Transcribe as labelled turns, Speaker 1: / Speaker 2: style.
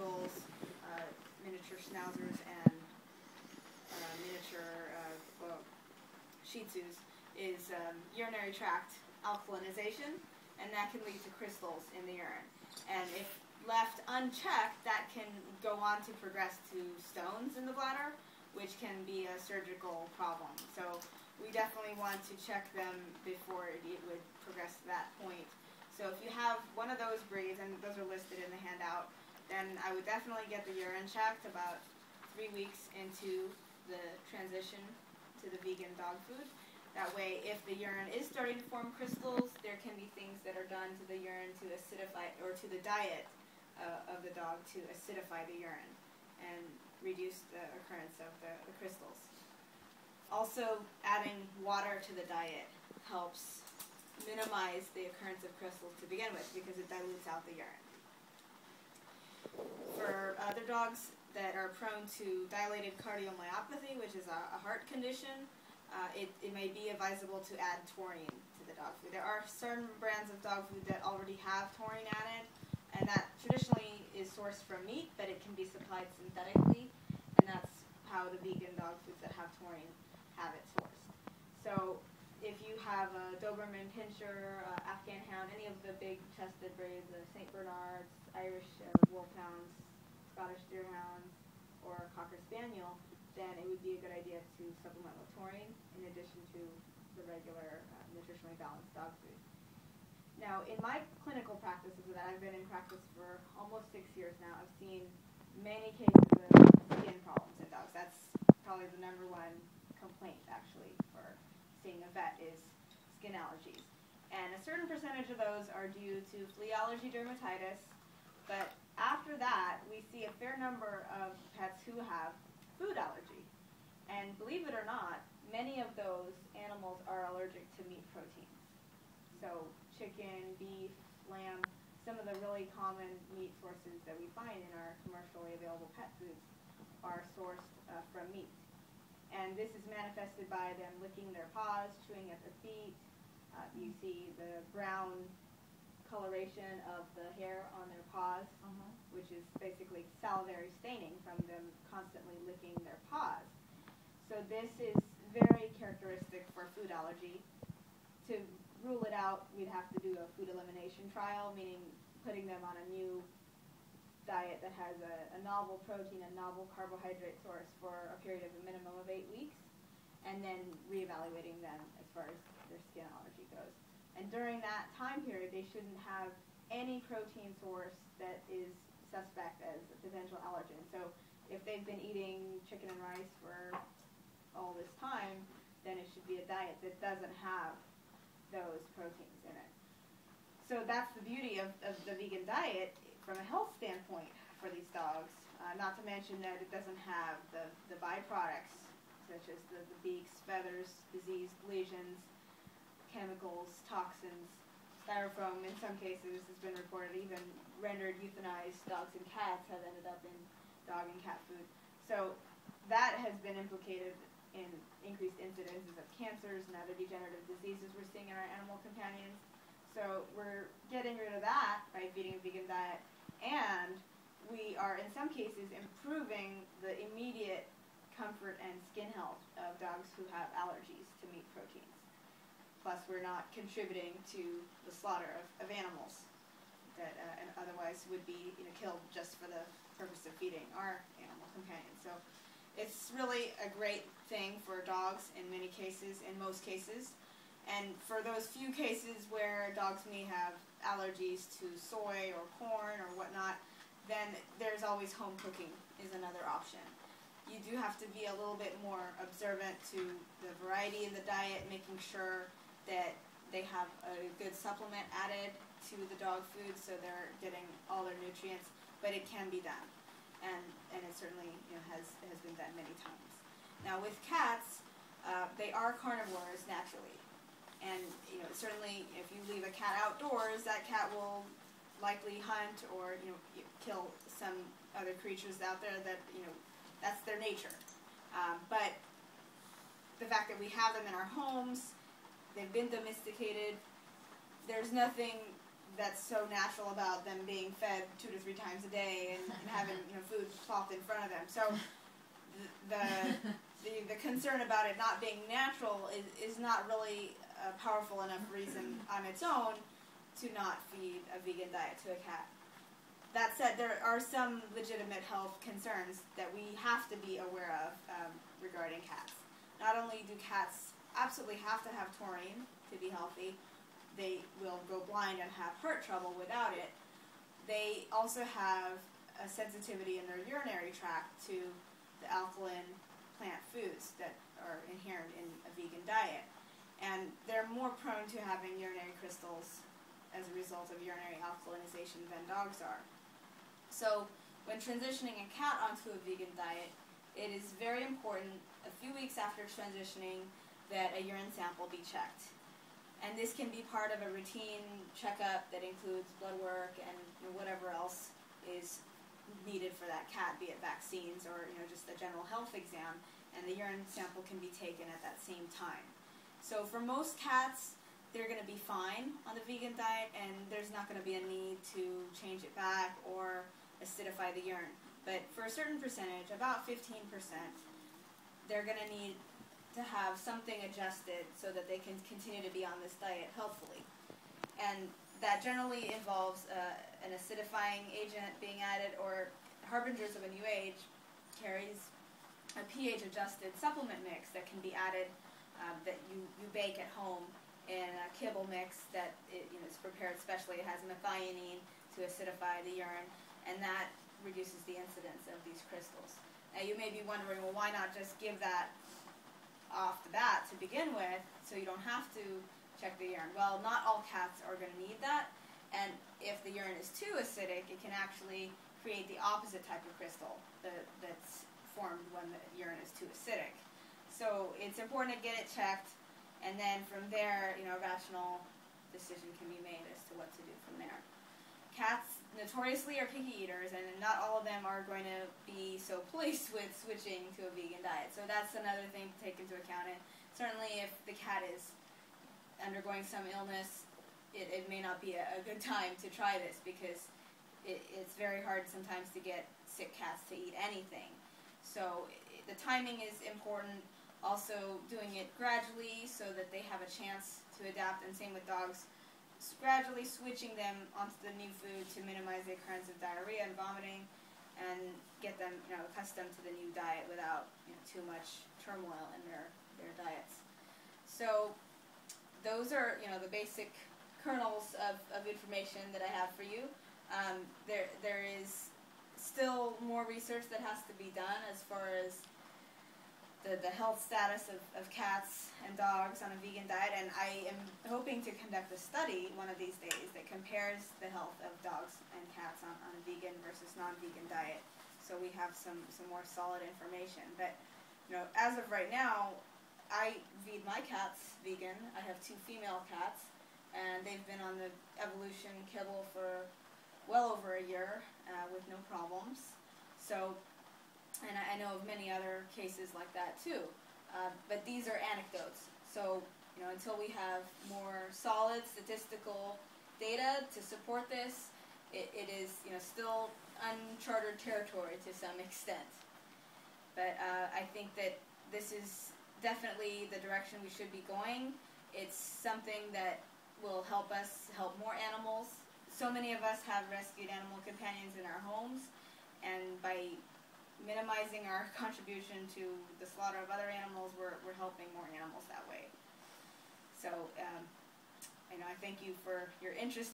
Speaker 1: poodles, miniature schnauzers, and miniature Shih Tzus is urinary tract alkalinization, and that can lead to crystals in the urine. And if left unchecked, that can go on to progress to stones in the bladder, which can be a surgical problem. So we definitely want to check them before it would progress to that point. So if you have one of those breeds, and those are listed in the handout, then I would definitely get the urine checked about 3 weeks into the transition to the vegan dog food. That way, if the urine is starting to form crystals, there can be things that are done to the urine to acidify, or to the diet of the dog to acidify the urine and reduce the occurrence of the crystals. Also, adding water to the diet helps minimize the occurrence of crystals to begin with because it dilutes out the urine. For other dogs that are prone to dilated cardiomyopathy, which is a heart condition, it may be advisable to add taurine to the dog food. There are certain brands of dog food that already have taurine added, and that traditionally is sourced from meat, but it can be supplied synthetically, and that's how the vegan dog foods that have taurine have it sourced. So if you have a Doberman Pinscher, Afghan Hound, any of the big chested breeds, the St. Bernards, Irish Wolfhounds, Scottish Deerhounds, or Cocker Spaniel, then it would be a good idea to supplement with taurine in addition to the regular nutritionally balanced dog food. Now, in my clinical practices that I've been in practice for almost 6 years now, I've seen many cases of skin problems in dogs. That's probably the #1 complaint, actually, for seeing a vet is skin allergies. And a certain percentage of those are due to flea allergy dermatitis, but after that, we see a fair number of pets who have food allergy. And believe it or not, many of those animals are allergic to meat proteins. So chicken, beef, lamb, some of the really common meat sources that we find in our commercially available pet foods are sourced from meat. And this is manifested by them licking their paws, chewing at their feet. You see the brown coloration of the hair on their paws, which is basically salivary staining from them constantly licking their paws. So this is very characteristic for food allergy. To rule it out, we'd have to do a food elimination trial, meaning putting them on a new diet that has a novel protein, a novel carbohydrate source for a period of a minimum of 8 weeks, and then reevaluating them as far as their skin allergy goes. And during that time period, they shouldn't have any protein source that is suspect as a potential allergen. So if they've been eating chicken and rice for all this time, then it should be a diet that doesn't have those proteins in it. So that's the beauty of the vegan diet from a health standpoint for these dogs, not to mention that it doesn't have the byproducts such as the beaks, feathers, diseased lesions, chemicals, toxins, styrofoam. In some cases has been reported even rendered euthanized dogs and cats have ended up in dog and cat food. So that has been implicated in increased incidences of cancers and other degenerative diseases we're seeing in our animal companions. So we're getting rid of that by feeding a vegan diet, and we are in some cases improving the immediate comfort and skin health of dogs who have allergies to meat proteins. Plus, we're not contributing to the slaughter of animals that otherwise would be killed just for the purpose of feeding our animal companions. So it's really a great thing for dogs in many cases, in most cases. And for those few cases where dogs may have allergies to soy or corn or whatnot, then there's always home cooking is another option. You do have to be a little bit more observant to the variety in the diet, making sure that they have a good supplement added to the dog food so they're getting all their nutrients, but it can be done. And it certainly has been done many times. Now with cats, they are carnivores naturally. And certainly if you leave a cat outdoors, that cat will likely hunt or kill some other creatures out there that that's their nature. But the fact that we have them in our homes, they've been domesticated, there's nothing that's so natural about them being fed 2 to 3 times a day and having food plopped in front of them. So the concern about it not being natural is not really a powerful enough reason on its own to not feed a vegan diet to a cat. That said, there are some legitimate health concerns that we have to be aware of regarding cats. Not only do cats absolutely have to have taurine to be healthy, they will go blind and have heart trouble without it. They also have a sensitivity in their urinary tract to the alkaline plant foods that are inherent in a vegan diet. And they're more prone to having urinary crystals as a result of urinary alkalinization than dogs are. So when transitioning a cat onto a vegan diet, it is very important a few weeks after transitioning that a urine sample be checked. And this can be part of a routine checkup that includes blood work and whatever else is needed for that cat, be it vaccines or just a general health exam, and the urine sample can be taken at that same time. So for most cats, they're going to be fine on the vegan diet, and there's not going to be a need to change it back or acidify the urine. But for a certain percentage, about 15%, they're going to need to have something adjusted so that they can continue to be on this diet healthfully. And that generally involves an acidifying agent being added, or Harbingers of a New Age carries a pH-adjusted supplement mix that can be added that you bake at home in a kibble mix that is prepared specially. It has methionine to acidify the urine, and that reduces the incidence of these crystals. Now you may be wondering, well, why not just give that off the bat to begin with, so you don't have to check the urine? Well, not all cats are going to need that, and if the urine is too acidic, it can actually create the opposite type of crystal that's formed when the urine is too acidic. So it's important to get it checked, and then from there, a rational decision can be made as to what to do from there. Cats notoriously are picky eaters, and not all of them are going to be so pleased with switching to a vegan diet. So that's another thing to take into account. And certainly if the cat is undergoing some illness, it may not be a good time to try this, because it's very hard sometimes to get sick cats to eat anything. So the timing is important. Also doing it gradually so that they have a chance to adapt, and same with dogs. Gradually switching them onto the new food to minimize the occurrence of diarrhea and vomiting, and get them accustomed to the new diet without too much turmoil in their diets. So those are the basic kernels of information that I have for you. There is still more research that has to be done as far as the health status of cats and dogs on a vegan diet, and I am hoping to conduct a study one of these days that compares the health of dogs and cats on a vegan versus non-vegan diet, so we have some more solid information. But as of right now, I feed my cats vegan. I have 2 female cats, and they've been on the evolution kibble for well over a year with no problems. So, and I know of many other cases like that too. But these are anecdotes. So, until we have more solid statistical data to support this, it is still uncharted territory to some extent. But I think that this is definitely the direction we should be going. It's something that will help us help more animals. So many of us have rescued animal companions in our homes, and by minimizing our contribution to the slaughter of other animals, we're helping more animals that way. So I thank you for your interest